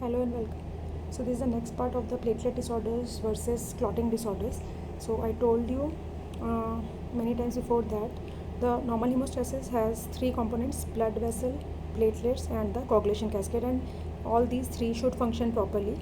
Hello and welcome. So this is the next part of the platelet disorders versus clotting disorders. So I told you many times before that the normal hemostasis has three components: blood vessel, platelets, and the coagulation cascade, and all these three should function properly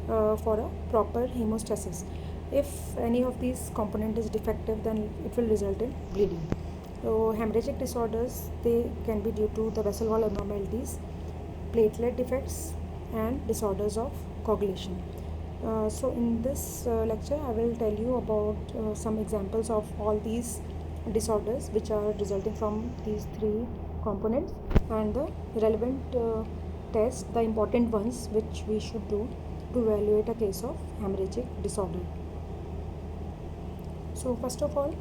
for a proper hemostasis. If any of these component is defective, then it will result in bleeding. So hemorrhagic disorders, they can be due to the vessel wall abnormalities, platelet defects, and disorders of coagulation. So in this lecture I will tell you about some examples of all these disorders which are resulting from these three components, and the relevant tests, the important ones which we should do to evaluate a case of hemorrhagic disorder. So first of all,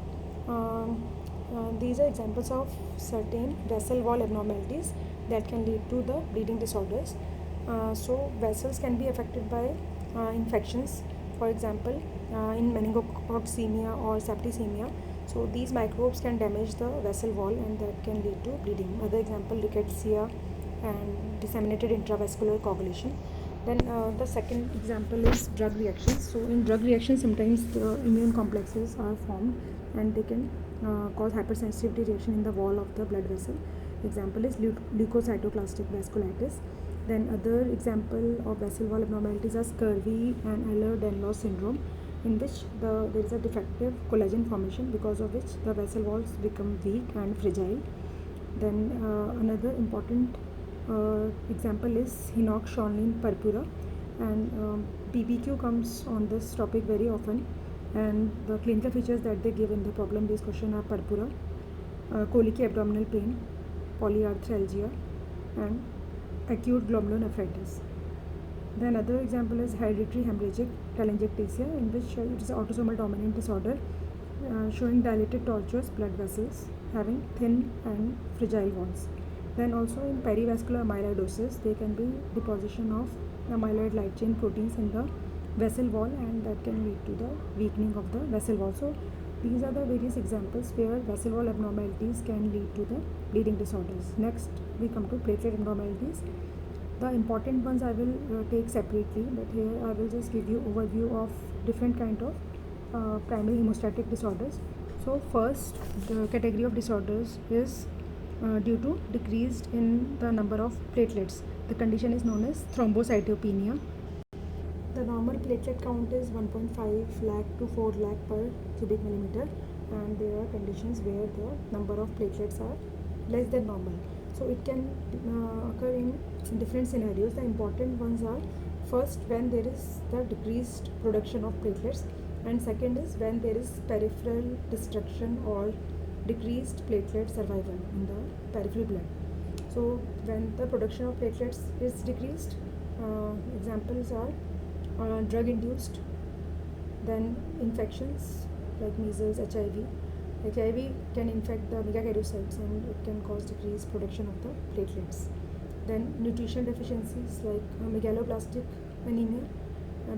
these are examples of certain vessel wall abnormalities that can lead to the bleeding disorders. So vessels can be affected by infections, for example in meningococcemia or septicemia. So these microbes can damage the vessel wall and that can lead to bleeding. Other example, rickettsia and disseminated intravascular coagulation. Then the second example is drug reactions. So in drug reactions, sometimes the immune complexes are formed and they can cause hypersensitivity reaction in the wall of the blood vessel. Example is leukocytoclastic vasculitis. Then other example of vessel wall abnormalities are scurvy and Ehlers-Danlos syndrome, in which there is a defective collagen formation, because of which the vessel walls become weak and fragile. Then another important example is Hinoch-Schönlein purpura, and PPQ comes on this topic very often, and the clinical features that they give in the problem-based question are purpura, colicky abdominal pain, polyarthralgia, and acute glomerulonephritis. The another example is hereditary hemorrhagic telangiectasia, in which it is an autosomal dominant disorder showing dilated tortuous blood vessels having thin and fragile walls. Then also in perivascular amyloidosis, there can be deposition of amyloid light chain proteins in the vessel wall, and that can lead to the weakening of the vessel wall. So these are the various examples where vessel wall abnormalities can lead to the bleeding disorders. Next, we come to platelet abnormalities. The important ones I will take separately, but here I will just give you overview of different kind of primary hemostatic disorders. So first, the category of disorders is due to decreased in the number of platelets. The condition is known as thrombocytopenia. The normal platelet count is 1.5 lakh to 4 lakh per cubic millimeter, and there are conditions where the number of platelets are less than normal. So it can occur in different scenarios. The important ones are, first, when there is the decreased production of platelets, and second is when there is peripheral destruction or decreased platelet survival in the peripheral blood. So when the production of platelets is decreased, examples are drug induced, then infections like measles, HIV. HIV can infect the megakaryocytes and it can cause decreased production of the platelets. Then nutrition deficiencies like megaloblastic anemia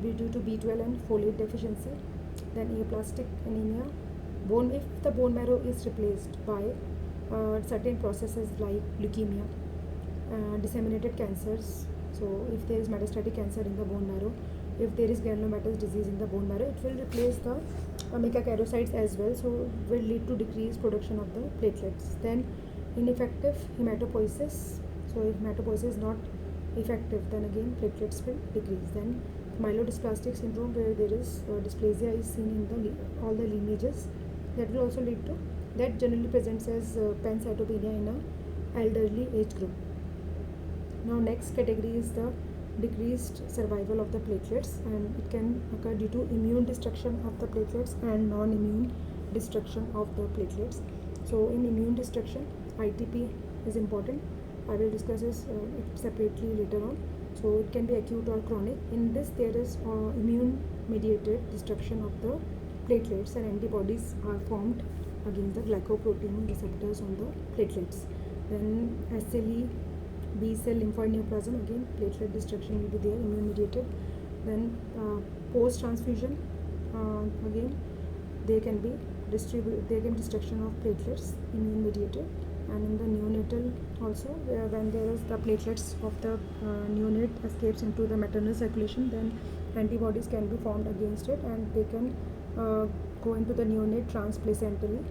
due to B12 and folate deficiency. Then aplastic anemia, if the bone marrow is replaced by certain processes like leukemia, disseminated cancers. So if there is metastatic cancer in the bone marrow, if there is granulomatous disease in the bone marrow, it will replace the megakaryocytes as well, so will lead to decreased production of the platelets. Then ineffective hematopoiesis. So if hematopoiesis is not effective, then again platelets will decrease. Then myelodysplastic syndrome, where there is dysplasia is seen in the all the lineages, that will also lead to, that generally presents as pancytopenia in a elderly age group. Now next category is the decreased survival of the platelets, and it can occur due to immune destruction of the platelets and non-immune destruction of the platelets. So in immune destruction, ITP is important. I will discuss this separately later on. So it can be acute or chronic. In this, there is immune mediated destruction of the platelets, and antibodies are formed against the glycoprotein receptors on the platelets. Then SLE, B cell lymphoid neoplasm, again platelet destruction will be there, immune mediated. Then post transfusion, again there can be destruction of platelets, immune mediated. And in the neonatal also, when there is the platelets of the neonate escapes into the maternal circulation, then antibodies can be formed against it, and they can go into the neonate transplacentally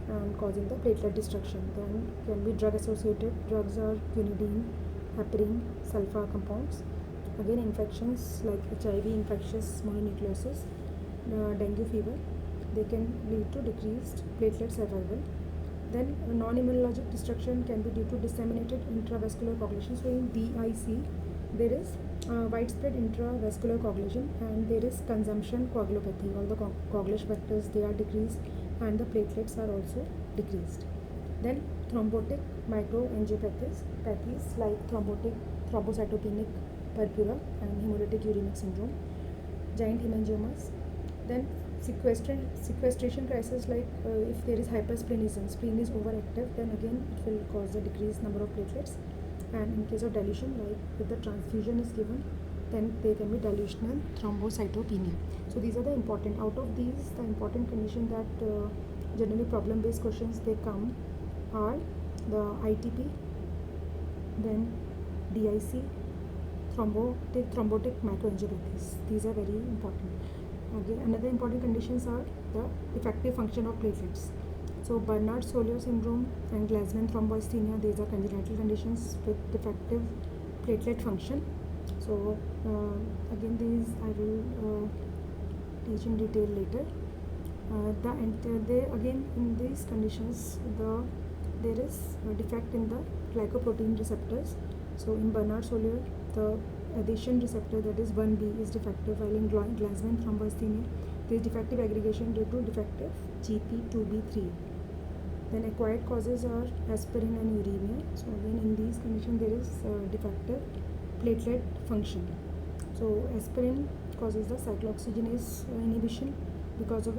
and causing the platelet destruction. Then can be drug associated drugs are quinidine, heparin, sulfa compounds. Again, infections like HIV, infectious mononucleosis, dengue fever, they can lead to decreased platelet survival. Then non-immunologic destruction can be due to disseminated intravascular coagulation. So in DIC, there is widespread intravascular coagulation, and there is consumption coagulopathy. All the coagulation factors, they are decreased, and the platelets are also decreased. Then thrombotic microangiopathies like thrombocytopenic purpura and hemolytic uremic syndrome, giant hemangiomas. Then sequestration crisis, like if there is hypersplenism, spleen is overactive, then again it will cause a decreased number of platelets. And in case of dilution, like if the transfusion is given, then there can be dilutional thrombocytopenia. So these are the important, out of these, the important condition that generally problem based questions they come are the ITP, then DIC, thrombotic microangiopathies. These are very important. Again, another important conditions are the defective function of platelets. So Bernard-Solier syndrome and Glasman thrombocythemia, these are congenital conditions with defective platelet function. So again, these I will teach in detail later. Again, in these conditions, there is a defect in the glycoprotein receptors. So in Bernard-Solier, the adhesion receptor, that is 1B, is defective, while in Glasman thrombocythemia, there is defective aggregation due to defective GP2B3. Then acquired causes are aspirin and uremia. So again, in these conditions, there is defective platelet function. So aspirin causes the cyclooxygenase inhibition, because of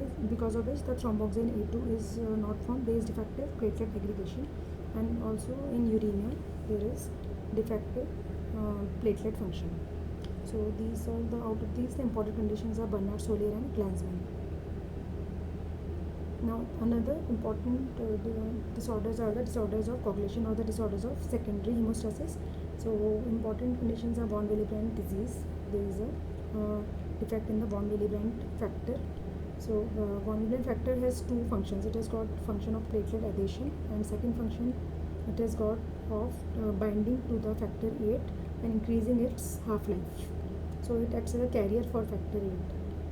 which the thromboxane A2 is not formed. There is defective platelet aggregation, and also in uremia there is defective platelet function. So these are out of these, the important conditions are Bernard-Solier and Glasman. Now another important disorders are the disorders of coagulation or the disorders of secondary hemostasis. So important conditions are von Willebrand disease. There is a defect in the von Willebrand factor. So von Willebrand factor has two functions. It has got function of platelet adhesion, and second function it has got of binding to the factor 8 and increasing its half-life. So it acts as a carrier for factor 8.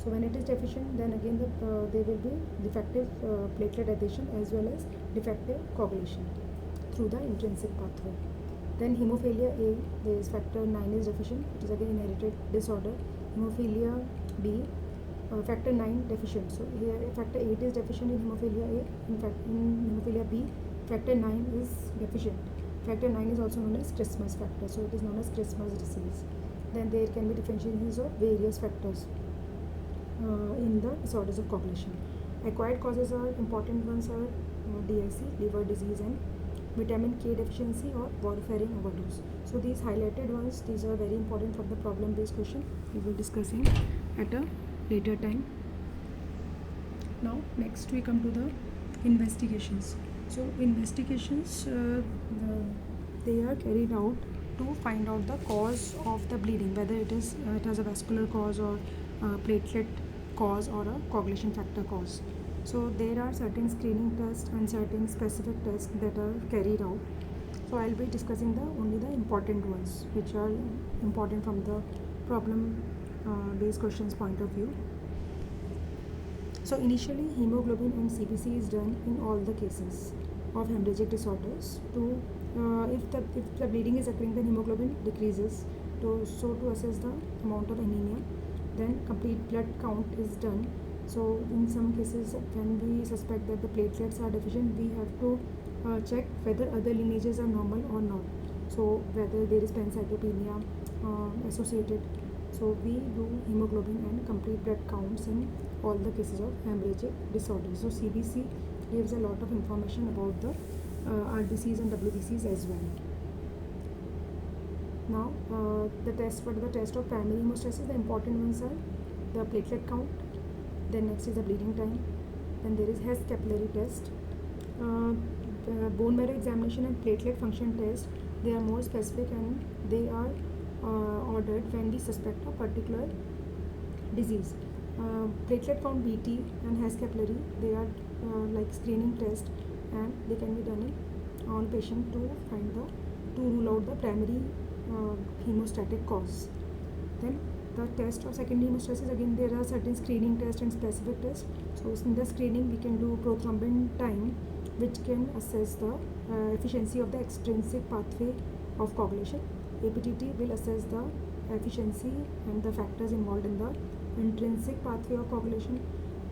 So when it is deficient, then again there will be defective platelet adhesion as well as defective coagulation through the intrinsic pathway. Then hemophilia A, there is factor 9 is deficient. It is again inherited disorder. Hemophilia B, factor 9 deficient. So here factor 8 is deficient in hemophilia A. In fact, in hemophilia B, factor 9 is deficient. Factor 9 is also known as Christmas factor. So it is known as Christmas disease. Then there can be deficiencies of various factors in the disorders of coagulation. Acquired causes are important ones are DIC, liver disease, and vitamin K deficiency or warfarin overdose. So these highlighted ones, these are very important for the problem based question. We will discussing at a later time. Now next we come to the investigations. So investigations they are carried out to find out the cause of the bleeding, whether it has a vascular cause or platelet cause or a coagulation factor cause. So there are certain screening tests and certain specific tests that are carried out. So I'll be discussing only the important ones, which are important from the problem based questions point of view. So initially, hemoglobin and CBC is done in all the cases of hemorrhagic disorders. If the bleeding is occurring, then hemoglobin decreases. To assess the amount of anemia, then complete blood count is done. So in some cases, when we suspect that the platelets are deficient, we have to check whether other lineages are normal or not. So whether there is pancytopenia associated. So we do hemoglobin and complete blood counts in all the cases of hemorrhagic disorders. So CBC gives a lot of information about the RBCs and WBCs as well. Now the test of primary hemostasis, the important ones are the platelet count, then next is the bleeding time, then there is Hess capillary test. bone marrow examination and platelet function test, they are more specific and they are ordered when we suspect a particular disease. Platelet count BT and Hess capillary, they are like screening test, and they can be done in all patients to rule out the primary hemostatic cause. Then the test of secondary hemostasis, again there are certain screening tests and specific tests. So in the screening we can do prothrombin time, which can assess the efficiency of the extrinsic pathway of coagulation. APTT will assess the efficiency and the factors involved in the intrinsic pathway of coagulation.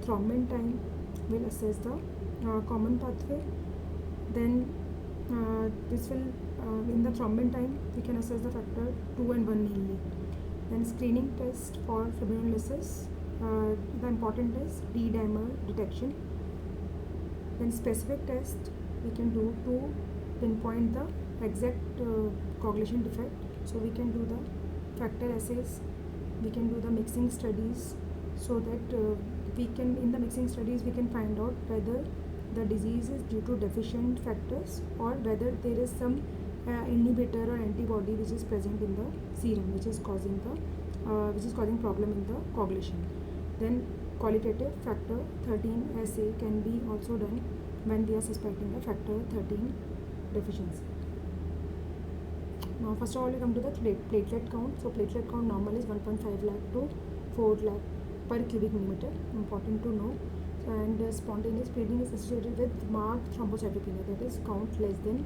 Thrombin time will assess the common pathway. Then this will in the thrombin time we can assess the factor 2 and 1 mainly. Then screening test for fibrinolysis, the important is D-dimer detection. Then specific test we can do to pinpoint the exact coagulation defect. So we can do the factor assays, we can do the mixing studies, so that we can, in the mixing studies we can find out whether the disease is due to deficient factors or whether there is some inhibitor or antibody which is present in the serum, which is causing problem in the coagulation. Then qualitative factor 13 assay can be also done when we are suspecting a factor 13 deficiency. Now first of all we come to the platelet count. So platelet count normal is 1.5 lakh to 4 lakh per cubic millimeter, important to know. And spontaneous bleeding is associated with marked thrombocytopenia, that is count less than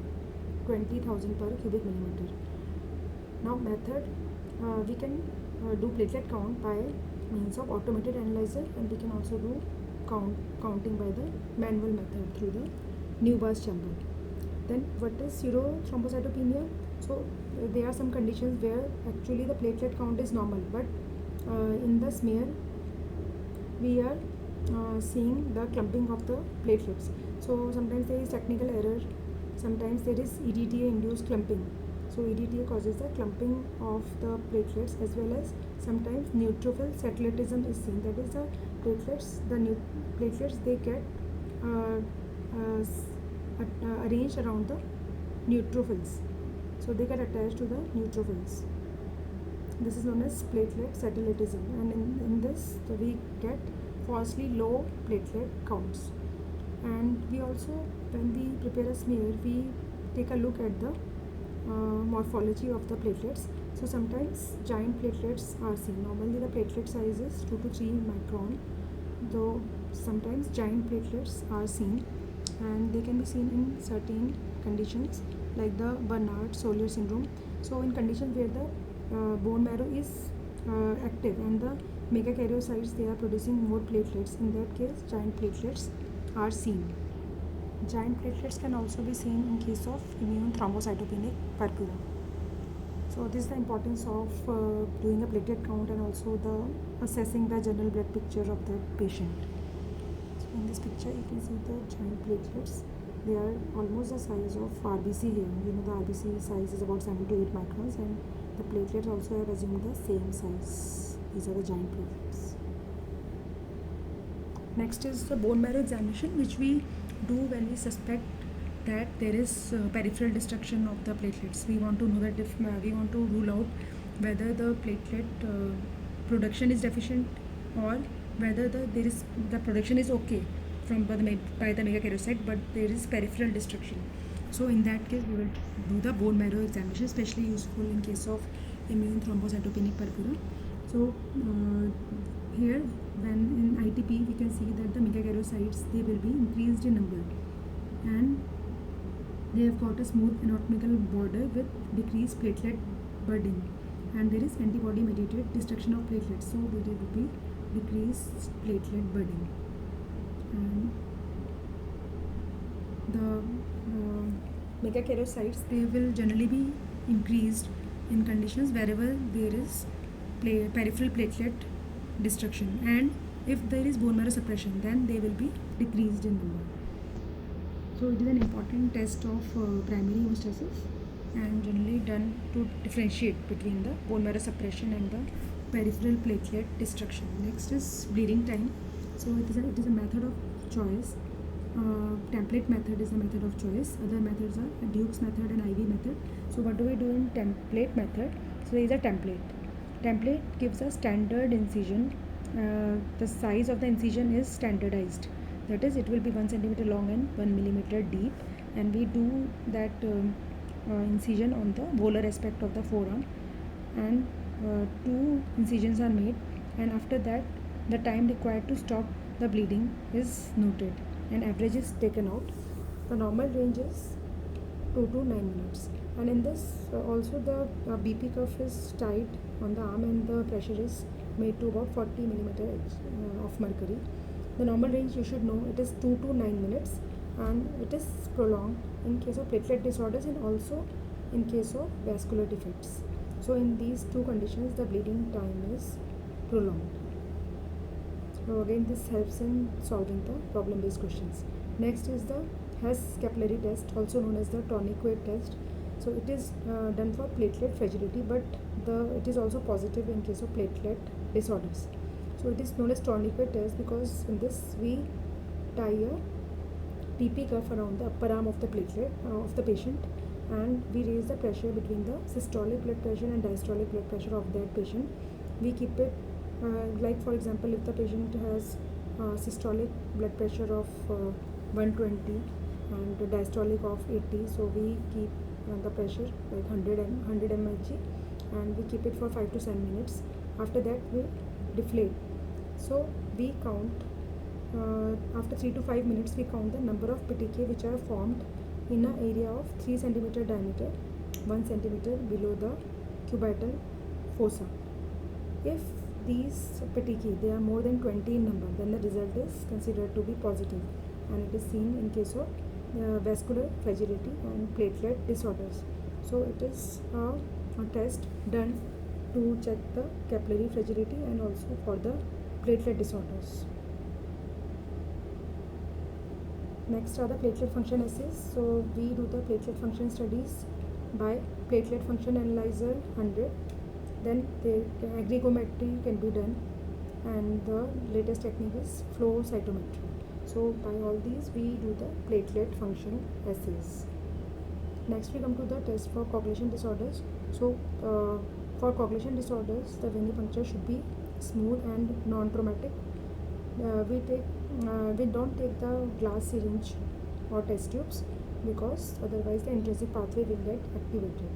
20,000 per cubic millimeter. Now method, we can do platelet count by means of automated analyzer, and we can also do counting by the manual method through the Neubauer's chamber. Then what is pseudothrombocytopenia? So there are some conditions where actually the platelet count is normal, but in the smear we are seeing the clumping of the platelets. So sometimes there is technical error, sometimes there is EDTA induced clumping. So EDTA causes the clumping of the platelets, as well as sometimes neutrophil satellitism is seen. That is the platelets they get arranged around the neutrophils. So they get attached to the neutrophils. This is known as platelet satellitism, and in this we get falsely low platelet counts. And we also, when we prepare a smear, we take a look at the morphology of the platelets. So sometimes giant platelets are seen. Normally the platelet size is 2 to 3 micron, though sometimes giant platelets are seen, and they can be seen in certain conditions like the Bernard-Solier syndrome. So in conditions where the bone marrow is active and the megakaryocytes, they are producing more platelets, in that case giant platelets are seen. Giant platelets can also be seen in case of immune thrombocytopenic purpura. So this is the importance of doing a platelet count, and also the assessing the general blood picture of the patient. So in this picture you can see the giant platelets. They are almost the size of RBC here. The RBC size is about 7 to 8 microns, and the platelets also have assumed the same size. These are the giant platelets. Next is the bone marrow examination, which we do when we suspect that there is peripheral destruction of the platelets. We want to know that if we want to rule out whether the platelet production is deficient, or whether the production is okay by the megakaryocyte, but there is peripheral destruction. So in that case we will do the bone marrow examination, especially useful in case of immune thrombocytopenic purpura. So here, when in ITP we can see that the megakaryocytes, they will be increased in number, and they have got a smooth anatomical border with decreased platelet burden, and there is antibody mediated destruction of platelets, so there will be decreased platelet burden. And the megakaryocytes, they will generally be increased in conditions wherever there is peripheral platelet destruction, and if there is bone marrow suppression, then they will be decreased in number. So it is an important test of primary hemostasis, and generally done to differentiate between the bone marrow suppression and the peripheral platelet destruction. Next is bleeding time. So it is a method of choice. template method is the method of choice. Other methods are Duke's method and IV method. So what do we do in template method? So there is a template. Template gives a standard incision. The size of the incision is standardized. That is, it will be 1 centimeter long and 1 millimeter deep, and we do that incision on the volar aspect of the forearm, and 2 incisions are made, and after that the time required to stop the bleeding is noted and average is taken out. The normal range is 2 to 9 minutes, and in this also the BP cuff is tied on the arm and the pressure is made to about 40 millimeter of mercury. The normal range, you should know, it is 2 to 9 minutes, and it is prolonged in case of platelet disorders and also in case of vascular defects. So in these 2 conditions the bleeding time is prolonged. So again, this helps in solving the problem based questions. Next is the Hess capillary test, also known as the tourniquet test. So it is done for platelet fragility, but it is also positive in case of platelet disorders. So it is known as tourniquet test because in this we tie a PP cuff around the upper arm of the platelet of the patient, and we raise the pressure between the systolic blood pressure and diastolic blood pressure of that patient. We keep it like, for example, if the patient has systolic blood pressure of 120 and diastolic of 80, so we keep the pressure like 100 mg, and we keep it for 5 to 7 minutes. After that we deflate. So we count after 3 to 5 minutes we count the number of petechiae which are formed in an area of 3 centimeter diameter, 1 centimeter below the cubital fossa. If these petechiae, they are more than 20 in number, then the result is considered to be positive, and it is seen in case of vascular fragility and platelet disorders. So it is a test done to check the capillary fragility and also for the platelet disorders. Next are the platelet function assays. So we do the platelet function studies by platelet function analyzer 100. Then the aggregometry can be done, and the latest technique is flow cytometry. So by all these we do the platelet function assays. Next we come to the test for coagulation disorders. So for coagulation disorders the venipuncture should be smooth and non-traumatic. We don't take the glass syringe or test tubes because otherwise the intrinsic pathway will get activated.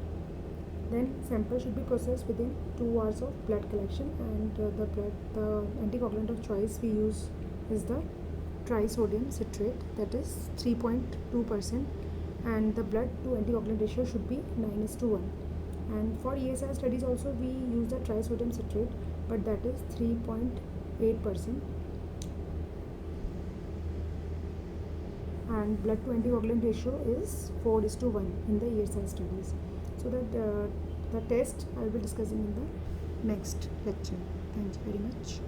Then sample should be processed within 2 hours of blood collection, and the anticoagulant of choice we use is the trisodium citrate, that is 3.2%, and the blood to anticoagulant ratio should be 9:1. And for ESR studies also we use the trisodium citrate, but that is 3.8%, and blood to anticoagulant ratio is 4:1 in the ESR studies. So that the test I will be discussing in the next lecture. Thank you very much.